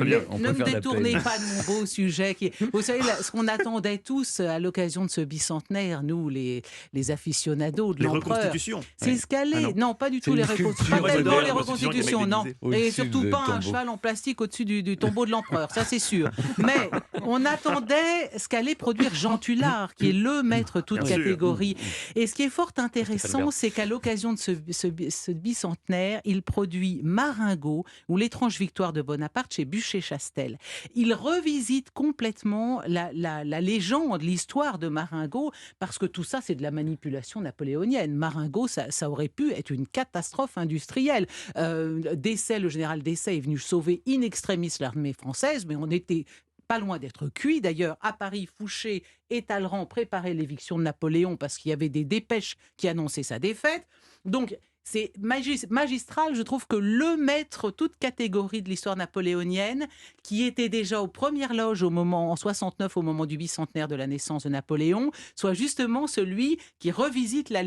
très bien. On Ne peut me faire la détournez peine. pas de mon beau sujet. Vous savez, ce qu'on attendait tous à l'occasion de ce bicentenaire, nous, les aficionados de Les l'empereur, reconstitutions. c'est Oui. ce qu'elle Ah est. non. Non, pas du C'est tout les une reconstitutions. sculpture Pas Moi, j'aime de tellement bien les les reconstitutions avec des reconstitutions, mecs non. déguisés. Et au-dessus surtout du pas un tombeau. cheval en plastique au-dessus du tombeau de l'empereur, ça c'est sûr. Mais on attendait ce qu'allait produire Jean Tullard, qui est le maître toute Bien sûr. catégorie. Et ce qui est fort Stéphane intéressant, Bern. c'est qu'à l'occasion de ce bicentenaire, il produit Marengo ou l'étrange victoire de Bonaparte chez Bûcher-Chastel. Il revisite complètement la légende, l'histoire de Marengo, parce que tout ça, c'est de la manipulation napoléonienne. Marengo, ça aurait pu être une catastrophe industrielle. Dessay, le général Dessay est venu sauver in extremis l'armée française, mais on était pas loin d'être cuit. D'ailleurs, à Paris, Fouché et Talleyrand préparaient l'éviction de Napoléon parce qu'il y avait des dépêches qui annonçaient sa défaite. Donc, c'est magistral, je trouve que le maître, toute catégorie de l'histoire napoléonienne, qui était déjà aux premières loges en 69, au moment du bicentenaire de la naissance de Napoléon, soit justement celui qui revisite la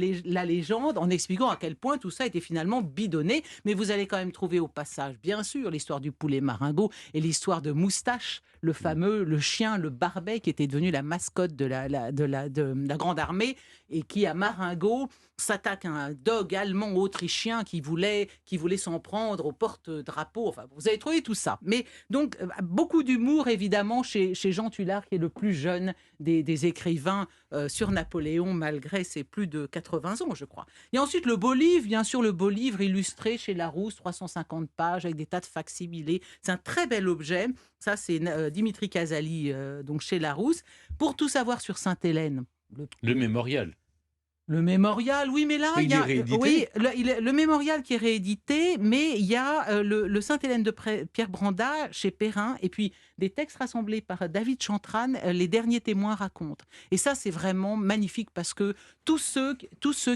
légende en expliquant à quel point tout ça était finalement bidonné. Mais vous allez quand même trouver au passage, bien sûr, l'histoire du poulet Marengo et l'histoire de Moustache, le fameux, le chien, le Barbet, qui était devenu la mascotte de la Grande Armée et qui, à Marengo, s'attaque à un dog allemand autrichien qui voulait s'en prendre au porte-drapeau. Enfin, vous avez trouvé tout ça. Mais donc, beaucoup d'humour, évidemment, chez Jean Tullard, qui est le plus jeune des écrivains sur Napoléon, malgré ses plus de 80 ans, je crois. Et ensuite, le beau livre, bien sûr, le beau livre illustré chez Larousse, 350 pages, avec des tas de facsimilés. C'est un très bel objet. Ça, c'est Dimitri Casali, donc chez Larousse. Pour tout savoir sur Sainte-Hélène, Le mémorial. le mémorial, oui, mais là, Il il y est a réédité. oui, le mémorial qui est réédité, mais il y a le Sainte-Hélène de Pierre Brandat chez Perrin, et puis des textes rassemblés par David Chantrane, les derniers témoins racontent. Et ça, c'est vraiment magnifique parce que tous ceux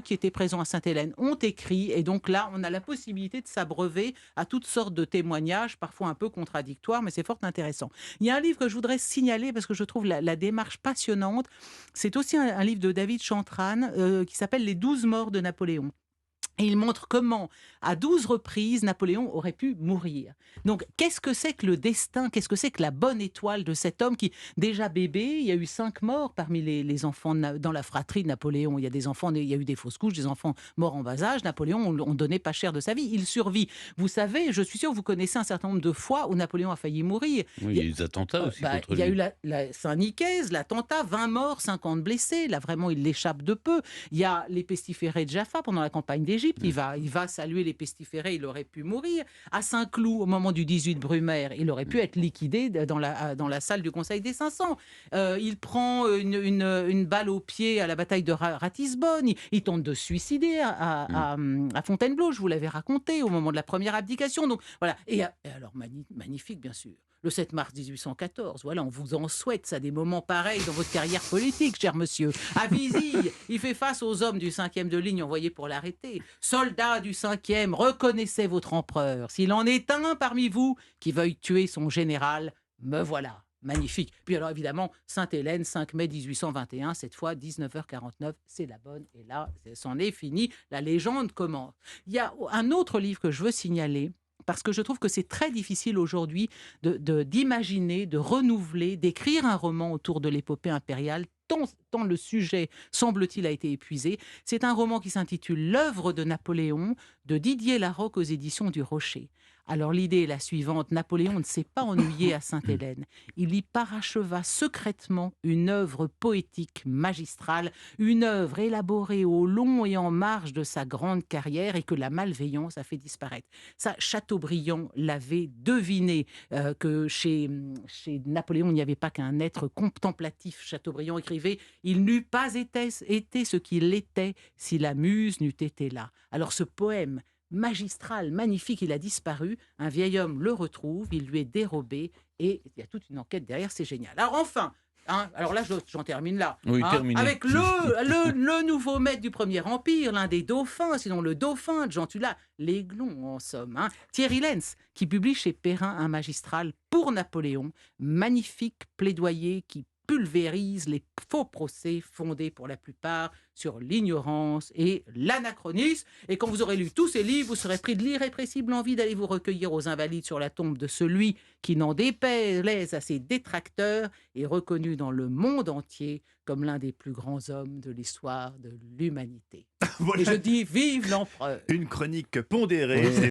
qui étaient présents à Sainte-Hélène ont écrit, et donc là, on a la possibilité de s'abreuver à toutes sortes de témoignages, parfois un peu contradictoires, mais c'est fort intéressant. Il y a un livre que je voudrais signaler parce que je trouve la démarche passionnante. C'est aussi un livre de David Chantrane qui s'appelle Les 12 morts de Napoléon. Et il montre comment, à 12 reprises, Napoléon aurait pu mourir. Donc, qu'est-ce que c'est que le destin? Qu'est-ce que c'est que la bonne étoile de cet homme qui, déjà bébé, il y a eu 5 morts parmi les enfants dans la fratrie de Napoléon. Il y a des enfants, il y a eu des fausses couches, des enfants morts en bas âge. Napoléon, on donnait pas cher de sa vie. Il survit. Vous savez, je suis sûr que vous connaissez un certain nombre de fois où Napoléon a failli mourir. Oui, il y a eu des attentats aussi contre Il y a lui. eu la Saint-Nicaise, l'attentat, 20 morts, 50 blessés. Là, vraiment, il l'échappe de peu. Il y a les pestiférés de Jaffa pendant la campagne d'Égypte. Il va saluer les pestiférés, il aurait pu mourir. À Saint-Cloud, au moment du 18 Brumaire, il aurait pu être liquidé dans la salle du Conseil des 500. Il prend une balle au pied à la bataille de Ratisbonne. Il tente de se suicider à Fontainebleau, je vous l'avais raconté, au moment de la première abdication. Donc, voilà. Et alors, magnifique, bien sûr. Le 7 mars 1814, voilà, on vous en souhaite ça, des moments pareils dans votre carrière politique, cher monsieur. À Vizille, il fait face aux hommes du 5e de ligne envoyés pour l'arrêter. Soldats du 5e, reconnaissez votre empereur. S'il en est un parmi vous qui veuille tuer son général, me voilà. Magnifique. Puis alors évidemment, Sainte-Hélène, 5 mai 1821, cette fois 19h49, c'est la bonne. Et là, c'en est fini. La légende commence. Il y a un autre livre que je veux signaler, parce que je trouve que c'est très difficile aujourd'hui d'imaginer, de renouveler, d'écrire un roman autour de l'épopée impériale, tant le sujet, semble-t-il, a été épuisé. C'est un roman qui s'intitule L'œuvre de Napoléon, de Didier Larocque aux éditions du Rocher. Alors l'idée est la suivante, Napoléon ne s'est pas ennuyé à Sainte-Hélène. Il y paracheva secrètement une œuvre poétique magistrale, une œuvre élaborée au long et en marge de sa grande carrière et que la malveillance a fait disparaître. Ça, Chateaubriand l'avait deviné, que chez Napoléon, il n'y avait pas qu'un être contemplatif. Chateaubriand écrivait « Il n'eût pas été ce qu'il était si la muse n'eût été là ». Alors ce poème magistral, magnifique, il a disparu. Un vieil homme le retrouve, il lui est dérobé et il y a toute une enquête derrière, c'est génial. Alors enfin, alors là, j'en termine là. Oui, terminé. Avec le nouveau maître du Premier Empire, l'un des dauphins, sinon le dauphin de Jean Tullard, l'Aiglon en somme. Thierry Lenz, qui publie chez Perrin un magistral pour Napoléon, magnifique plaidoyer qui pulvérise les faux procès fondés pour la plupart sur l'ignorance et l'anachronisme. Et quand vous aurez lu tous ces livres, vous serez pris de l'irrépressible envie d'aller vous recueillir aux Invalides sur la tombe de celui qui, n'en déplaise à ses détracteurs, est reconnu dans le monde entier comme l'un des plus grands hommes de l'histoire de l'humanité. Voilà Et je dis vive l'empereur. une chronique pondérée.